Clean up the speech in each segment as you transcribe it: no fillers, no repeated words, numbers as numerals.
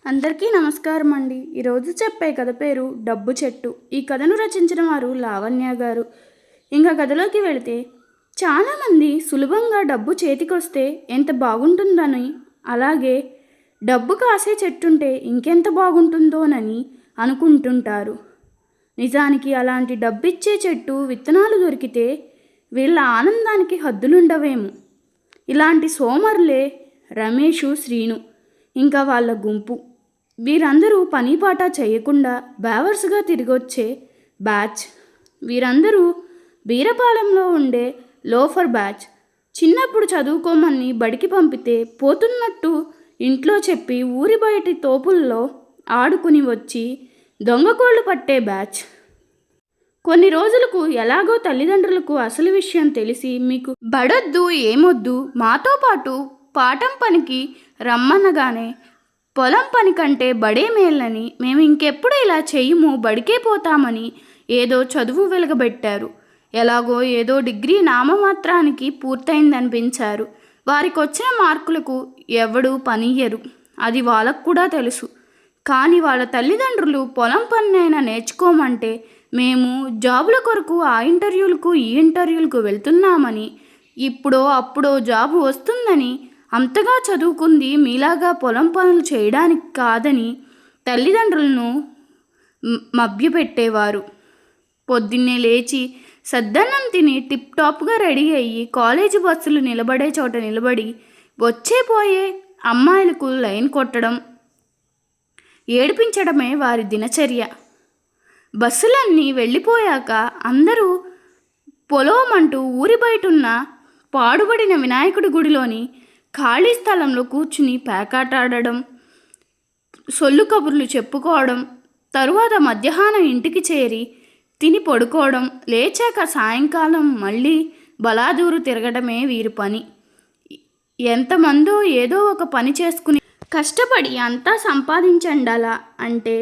అందరికీ నమస్కారం అండి. ఈరోజు చెప్పే కథ పేరు డబ్బు చెట్టు. ఈ కథను రచించిన వారు లావణ్య గారు. ఇంకా కథలోకి వెళితే, చాలామంది సులభంగా డబ్బు చేతికొస్తే ఎంత బాగుంటుందని, అలాగే డబ్బు కాసే చెట్టుంటే ఇంకెంత బాగుంటుందోనని అనుకుంటుంటారు. నిజానికి అలాంటి డబ్బిచ్చే చెట్టు విత్తనాలు దొరికితే వీళ్ళ ఆనందానికి హద్దులుండవేమో. ఇలాంటి సోమరులే రమేషు, శ్రీను ఇంకా వాళ్ళ గుంపు. వీరందరూ పనిపాట చేయకుండా బేవర్స్గా తిరిగొచ్చే బ్యాచ్. వీరందరూ బీరపాలెంలో ఉండే లోఫర్ బ్యాచ్. చిన్నప్పుడు చదువుకోమని బడికి పంపితే పోతున్నట్టు ఇంట్లో చెప్పి ఊరి బయటి తోపుల్లో ఆడుకుని వచ్చి దొంగకోళ్ళు పట్టే బ్యాచ్. కొన్ని రోజులకు ఎలాగో తల్లిదండ్రులకు అసలు విషయం తెలిసి, మీకు బడొద్దు ఏమొద్దు, మాతో పాటు పాఠం పనికి రమ్మనగానే పొలం పని కంటే బడే మేలని, మేము ఇంకెప్పుడు ఇలా చెయ్యము, బడికే పోతామని ఏదో చదువు వెలగబెట్టారు. ఎలాగో ఏదో డిగ్రీ నామమాత్రానికి పూర్తయిందనిపించారు. వారికి వచ్చిన మార్కులకు ఎవడు పనియ్యరు, అది వాళ్ళకు కూడా తెలుసు. కానీ వాళ్ళ తల్లిదండ్రులు పొలం పనినైనా నేర్చుకోమంటే మేము జాబుల కొరకు ఆ ఇంటర్వ్యూలకు ఈ ఇంటర్వ్యూలకు వెళ్తున్నామని, ఇప్పుడో అప్పుడో జాబు వస్తుందని, అంతగా చదువుకుంది మీలాగా పొలం పనులు చేయడానికి కాదని తల్లిదండ్రులను మభ్యపెట్టేవారు. పొద్దున్నే లేచి సద్దన్నం తిని టిప్ టాప్గా రెడీ అయ్యి కాలేజీ బస్సులు నిలబడే చోట నిలబడి వచ్చేపోయే అమ్మాయిలకు లైన్ కొట్టడం, ఏడిపించడమే వారి దినచర్య. బస్సులన్నీ వెళ్ళిపోయాక అందరూ పొలోమంటూ ఊరి బయటున్న పాడుబడిన వినాయకుడి గుడిలోని ఖాళీ స్థలంలో కూర్చుని పేకాటాడడం, సొల్లు కబుర్లు చెప్పుకోవడం, తరువాత మధ్యాహ్నం ఇంటికి చేరి తిని పడుకోవడం, లేచాక సాయంకాలం మళ్ళీ బలాదూరు తిరగడమే వీరి పని. ఎంతమందో ఏదో ఒక పని చేసుకుని కష్టపడి అంతా సంపాదించండాలా అంటే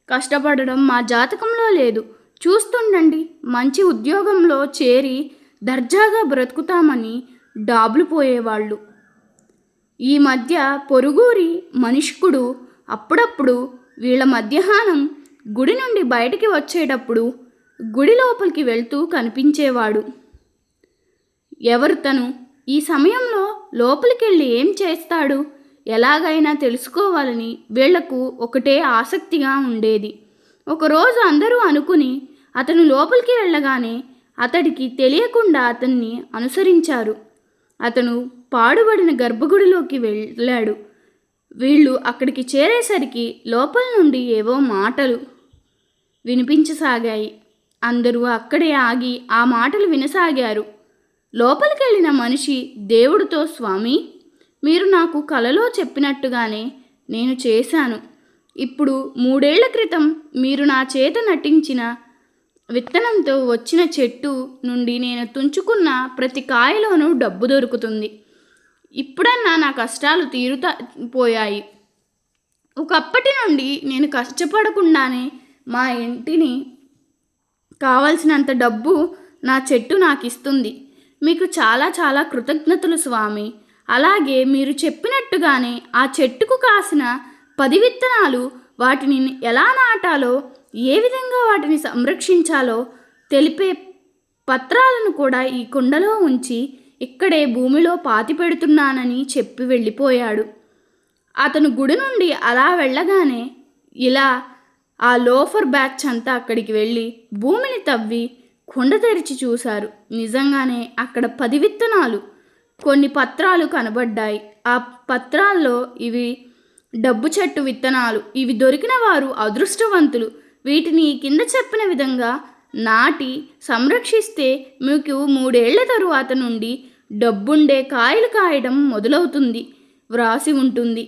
కష్టపడడం మా జాతకంలో లేదు, చూస్తుండండి మంచి ఉద్యోగంలో చేరి దర్జాగా బ్రతుకుతామని డాబులు పోయేవాళ్ళు. ఈ మధ్య పొరుగురి మనిషికుడు అప్పుడప్పుడు వీళ్ళ మధ్యాహ్నం గుడి నుండి బయటికి వచ్చేటప్పుడు గుడి లోపలికి వెళ్తూ కనిపించేవాడు. ఎవరు తను? ఈ సమయంలో లోపలికి వెళ్ళి ఏం చేస్తాడు, ఎలాగైనా తెలుసుకోవాలని వీళ్లకు ఒకటే ఆసక్తిగా ఉండేది. ఒకరోజు అందరూ అనుకుని అతను లోపలికి వెళ్ళగానే అతడికి తెలియకుండా అతన్ని అనుసరించారు. అతను పాడుబడిన గర్భగుడిలోకి వెళ్ళాడు. వీళ్ళు అక్కడికి చేరేసరికి లోపల నుండి ఏవో మాటలు వినిపించసాగాయి. అందరూ అక్కడే ఆగి ఆ మాటలు వినసాగారు. లోపలికి వెళ్ళిన మనిషి దేవుడితో, స్వామి, మీరు నాకు కలలో చెప్పినట్టుగానే నేను చేశాను. ఇప్పుడు 3 ఏళ్ల క్రితం మీరు నా చేత నటించిన విత్తనంతో వచ్చిన చెట్టు నుండి నేను తుంచుకున్న ప్రతి కాయలోనూ డబ్బు దొరుకుతుంది. ఇప్పుడన్నా నా కష్టాలు తీరుపోయాయి. ఒకప్పటి నుండి నేను కష్టపడకుండానే మా ఇంటిని కావలసినంత డబ్బు నా చెట్టు నాకు ఇస్తుంది. మీకు చాలా చాలా కృతజ్ఞతలు స్వామి. అలాగే మీరు చెప్పినట్టుగానే ఆ చెట్టుకు కాసిన 10 విత్తనాలు, వాటిని ఎలా నాటాలో, ఏ విధంగా వాటిని సంరక్షించాలో తెలిపే పత్రాలను కూడా ఈ కుండలో ఉంచి ఇక్కడే భూమిలో పాతి పెడుతున్నానని చెప్పి వెళ్ళిపోయాడు. అతను గుడి నుండి అలా వెళ్ళగానే ఇలా ఆ లోఫర్ బ్యాచ్ అంతా అక్కడికి వెళ్ళి భూమిని తవ్వి కుండ తెరిచి చూశారు. నిజంగానే అక్కడ 10 విత్తనాలు, కొన్ని పత్రాలు కనబడ్డాయి. ఆ పత్రాల్లో ఇవి డబ్బు చెట్టు విత్తనాలు. ఇవి దొరికిన వారు అదృష్టవంతులు. వీటిని కింద చెప్పిన విధంగా నాటి సంరక్షిస్తే మీకు 3 ఏళ్ల తరువాత నుండి డబ్బుండే కాయలు కాయడం మొదలవుతుంది వ్రాసి ఉంటుంది.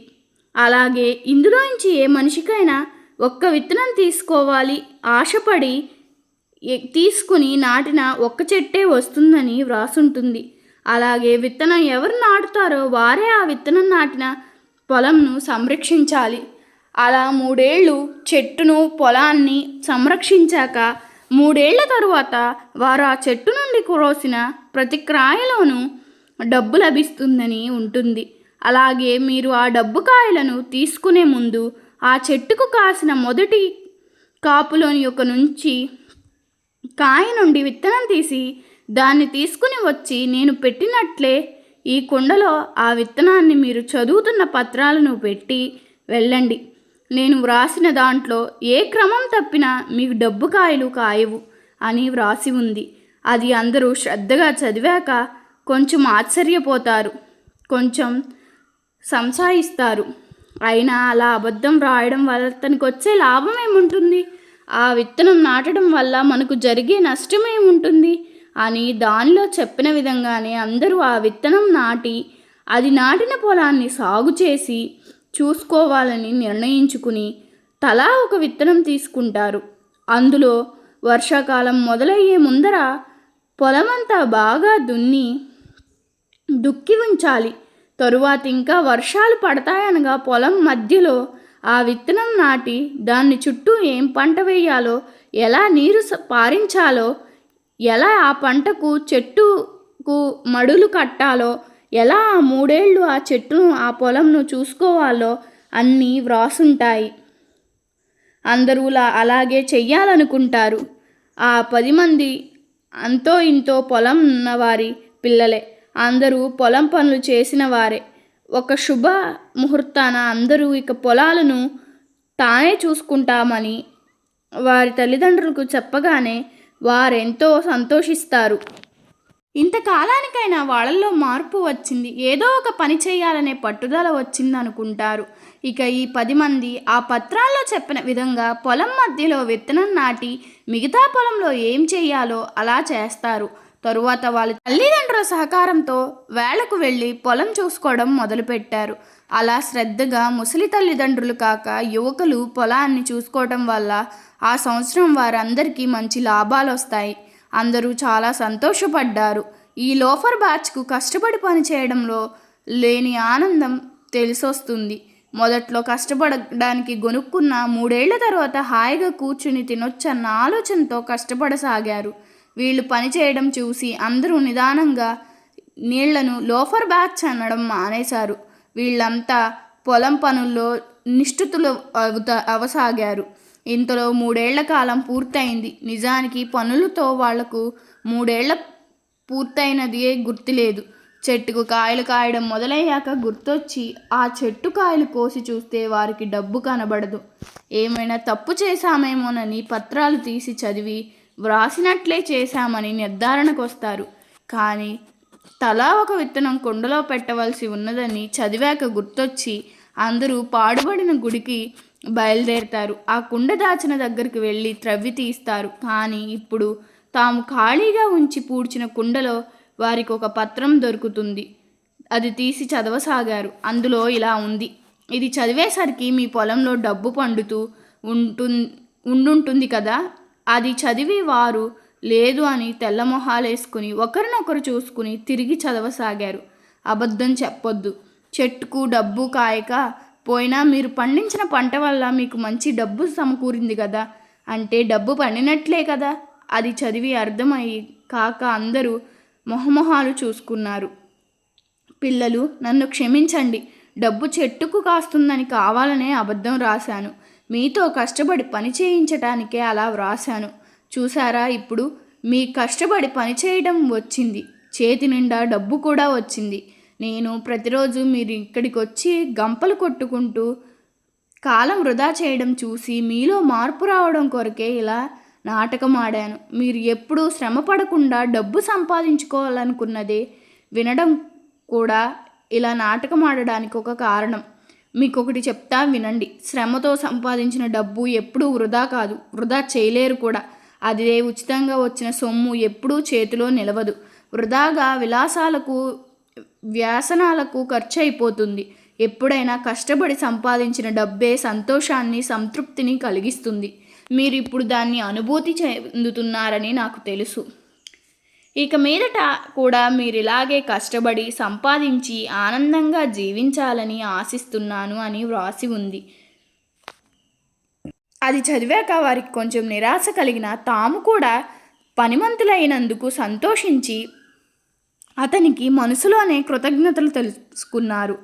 అలాగే ఇందులోంచి ఏ మనిషికైనా ఒక్క విత్తనం తీసుకోవాలి ఆశపడి తీసుకుని నాటిన ఒక్క చెట్టే వస్తుందని వ్రాసుంటుంది. అలాగే విత్తనం ఎవరు నాటుతారో వారే ఆ విత్తనం నాటిన పొలంను సంరక్షించాలి. అలా 3 ఏళ్ళు చెట్టును పొలాన్ని సంరక్షించాక 3 ఏళ్ల తరువాత వారు ఆ చెట్టు నుండి కోసిన ప్రతి కాయలోనూ డబ్బు లభిస్తుందని ఉంటుంది. అలాగే మీరు ఆ డబ్బు కాయలను తీసుకునే ముందు ఆ చెట్టుకు కాసిన మొదటి కాపులోని ఒక నుంచి కాయ నుండి విత్తనం తీసి దాన్ని తీసుకుని వచ్చి నేను పెట్టినట్లే ఈ కుండలో ఆ విత్తనాన్ని మీరు చదువుతున్న పత్రాలను పెట్టి వెళ్ళండి. నేను వ్రాసిన దాంట్లో ఏ క్రమం తప్పినా మీకు డబ్బు కాయలు కాయవు అని వ్రాసి ఉంది. అది అందరూ శ్రద్ధగా చదివాక కొంచెం ఆశ్చర్యపోతారు, కొంచెం సంశయిస్తారు. అయినా అలా అబద్ధం రాయడం వల్ల తనకు వచ్చే లాభం ఏముంటుంది? ఆ విత్తనం నాటడం వల్ల మనకు జరిగే నష్టం ఏముంటుంది అని దానిలో చెప్పిన విధంగానే అందరూ ఆ విత్తనం నాటి అది నాటిన పొలాన్ని సాగు చేసి చూసుకోవాలని నిర్ణయించుకుని తలా ఒక విత్తనం తీసుకుంటారు. అందులో వర్షాకాలం మొదలయ్యే ముందర పొలమంతా బాగా దుక్కి ఉంచాలి. తరువాత ఇంకా వర్షాలు పడతాయనగా పొలం మధ్యలో ఆ విత్తనం నాటి దాన్ని చుట్టూ ఏం పంట వేయాలో, ఎలా నీరు పారించాలో, ఎలా ఆ పంటకు చెట్టుకు మడులు కట్టాలో, ఎలా ఆ 3 ఏళ్ళు ఆ చెట్టును ఆ పొలంను చూసుకోవాలో అన్నీ వ్రాసుంటాయి. అందరూ అలాగే చెయ్యాలనుకుంటారు. ఆ 10 మంది అంతో ఇంతో పొలం ఉన్నవారి పిల్లలే. అందరూ పొలం పనులు చేసిన వారే. ఒక శుభ ముహూర్తాన అందరూ ఇక పొలాలను తానే చూసుకుంటామని వారి తల్లిదండ్రులకు చెప్పగానే వారెంతో సంతోషిస్తారు. ఇంతకాలానికైనా వాళ్ళల్లో మార్పు వచ్చింది, ఏదో ఒక పని చేయాలనే పట్టుదల వచ్చిందనుకుంటారు. ఇక ఈ 10 మంది ఆ పత్రాల్లో చెప్పిన విధంగా పొలం మధ్యలో విత్తనం నాటి మిగతా పొలంలో ఏం చేయాలో అలా చేస్తారు. తరువాత వాళ్ళ తల్లిదండ్రుల సహకారంతో వేళకు వెళ్ళి పొలం చూసుకోవడం మొదలుపెట్టారు. అలా శ్రద్ధగా ముసలి తల్లిదండ్రులు కాక యువకులు పొలాన్ని చూసుకోవడం వల్ల ఆ సంవత్సరం వారందరికీ మంచి లాభాలు వస్తాయి. అందరూ చాలా సంతోషపడ్డారు. ఈ లోఫర్ బ్యాచ్కు కష్టపడి పనిచేయడంలో లేని ఆనందం తెలిసొస్తుంది. మొదట్లో కష్టపడడానికి గొనుక్కున్న 3 ఏళ్ల తర్వాత హాయిగా కూర్చుని తినొచ్చన్న ఆలోచనతో కష్టపడసాగారు. వీళ్ళు పనిచేయడం చూసి అందరూ నిదానంగా నీళ్లను లోఫర్ బ్యాచ్ అనడం మానేశారు. వీళ్ళంతా పొలం పనుల్లో నిష్ఠుతులు అవసాగారు. ఇంతలో 3 ఏళ్ల కాలం పూర్తయింది. నిజానికి పనులతో వాళ్లకు 3 ఏళ్ల పూర్తయినదే గుర్తులేదు. చెట్టుకు కాయలు కాయడం మొదలయ్యాక గుర్తొచ్చి ఆ చెట్టు కాయలు కోసి చూస్తే వారికి డబ్బు కనబడదు. ఏమైనా తప్పు చేశామేమోనని పత్రాలు తీసి చదివి వ్రాసినట్లే చేశామని నిర్ధారణకొస్తారు. కానీ తలా ఒక విత్తనం కుండలో పెట్టవలసి ఉన్నదని చదివాక గుర్తొచ్చి అందరూ పాడుబడిన గుడికి బయలుదేరతారు. ఆ కుండ దాచిన దగ్గరికి వెళ్ళి త్రవ్వి తీస్తారు. కానీ ఇప్పుడు తాము ఖాళీగా ఉంచి పూడ్చిన కుండలో వారికి ఒక పత్రం దొరుకుతుంది. అది తీసి చదవసాగారు. అందులో ఇలా ఉంది: ఇది చదివేసరికి మీ పొలంలో డబ్బు పండుతూ ఉండుంటుంది కదా. అది చదివి వారు లేదు అని తెల్లమొహాలేసుకుని ఒకరినొకరు చూసుకుని తిరిగి చదవసాగారు. అబద్ధం చెప్పొద్దు. చెట్టుకు డబ్బు కాయక పోయినా మీరు పండించిన పంట వల్ల మీకు మంచి డబ్బు సమకూరింది కదా, అంటే డబ్బు పండినట్లే కదా. అది చదివి అర్థమయ్యి కాక అందరూ మొహమొహాలు చూసుకున్నారు. పిల్లలు, నన్ను క్షమించండి. డబ్బు చెట్టుకు కాస్తుందని కావాలనే అబద్ధం రాశాను. మీతో కష్టపడి పని చేయించటానికే అలా వ్రాశాను. చూసారా, ఇప్పుడు మీ కష్టపడి పనిచేయడం వచ్చింది, చేతి నిండా డబ్బు కూడా వచ్చింది. నేను ప్రతిరోజు మీరు ఇక్కడికి వచ్చి గంపలు కొట్టుకుంటూ కాలం వృధా చేయడం చూసి మీలో మార్పు రావడం కొరకే ఇలా నాటకం ఆడాను. మీరు ఎప్పుడూ శ్రమ పడకుండా డబ్బు సంపాదించుకోవాలనుకున్నదే వినడం కూడా ఇలా నాటకం ఆడడానికి ఒక కారణం. మీకొకటి చెప్తా వినండి. శ్రమతో సంపాదించిన డబ్బు ఎప్పుడూ వృధా కాదు, వృధా చేయలేరు కూడా. అదే ఉచితంగా వచ్చిన సొమ్ము ఎప్పుడూ చేతిలో నిలవదు. వృధాగా విలాసాలకు వ్యాసనాలకు ఖర్చు అయిపోతుంది. ఎప్పుడైనా కష్టపడి సంపాదించిన డబ్బే సంతోషాన్ని సంతృప్తిని కలిగిస్తుంది. మీరు ఇప్పుడు దాన్ని అనుభూతి చెందుతున్నారని నాకు తెలుసు. ఇక మీదట కూడా మీరు ఇలాగే కష్టపడి సంపాదించి ఆనందంగా జీవించాలని ఆశిస్తున్నాను అని వ్రాసి ఉంది. అది చదివాక వారికి కొంచెం నిరాశ కలిగిన తాము కూడా పనిమంతులైనందుకు సంతోషించి అతనికి మనసులోనే కృతజ్ఞతలు తెలుసుకున్నారు.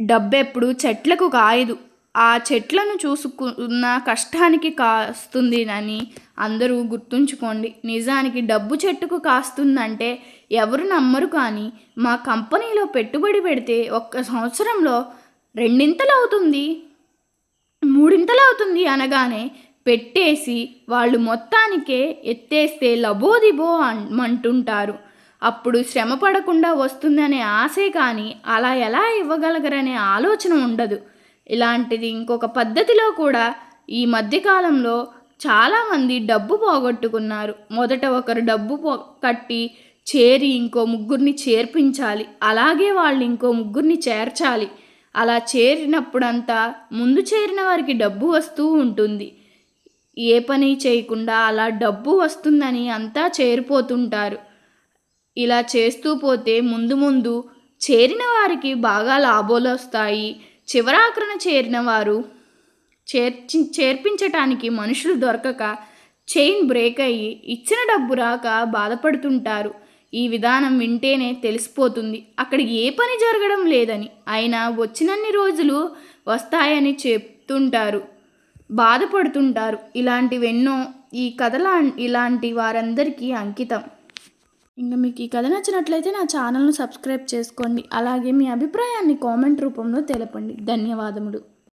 డబ్బెప్పుడు చెట్లకు కాయదు, ఆ చెట్లను చూసుకున్న కష్టానికి కాస్తుంది అని అందరూ గుర్తుంచుకోండి. నిజానికి డబ్బు చెట్టుకు కాస్తుందంటే ఎవరు నమ్మరు. కానీ మా కంపెనీలో పెట్టుబడి పెడితే ఒక్క సంవత్సరంలో రెండింతలు అవుతుంది, మూడింతలు అవుతుంది అనగానే పెట్టేసి వాళ్ళు మొత్తానికే ఎత్తేస్తే లబోదిబో అంటుంటారు. అప్పుడు శ్రమ పడకుండా వస్తుందనే ఆశే కానీ అలా ఎలా ఇవ్వగలగరనే ఆలోచన ఉండదు. ఇలాంటిది ఇంకొక పద్ధతిలో కూడా ఈ మధ్యకాలంలో చాలామంది డబ్బు పోగొట్టుకున్నారు. మొదట ఒకరు డబ్బు కట్టి చేరి ఇంకో ముగ్గురిని చేర్పించాలి, అలాగే వాళ్ళు ఇంకో ముగ్గురిని చేర్చాలి. అలా చేరినప్పుడంతా ముందు చేరిన వారికి డబ్బు వస్తూ ఉంటుంది. ఏ పని చేయకుండా అలా డబ్బు వస్తుందని అంతా చేరిపోతుంటారు. ఇలా చేస్తూ పోతే ముందు ముందు చేరిన వారికి బాగా లాభాలు వస్తాయి. చివరాఖరణ చేరిన వారు చేర్పించటానికి మనుషులు దొరకక చైన్ బ్రేక్ అయ్యి ఇచ్చిన డబ్బు రాక బాధపడుతుంటారు. ఈ విధానం వింటేనే తెలిసిపోతుంది అక్కడ ఏ పని జరగడం లేదని. అయినా వచ్చినన్ని రోజులు వస్తాయని చెప్తుంటారు, బాధపడుతుంటారు. ఇలాంటివెన్నో ఈ కథల ఇలాంటి వారందరికీ అంకితం. ఇంకా మీకు ఈ కథ నచ్చినట్లయితే నా ఛానల్ను సబ్స్క్రైబ్ చేసుకోండి. అలాగే మీ అభిప్రాయాన్ని కామెంట్ రూపంలో తెలపండి. ధన్యవాదములు.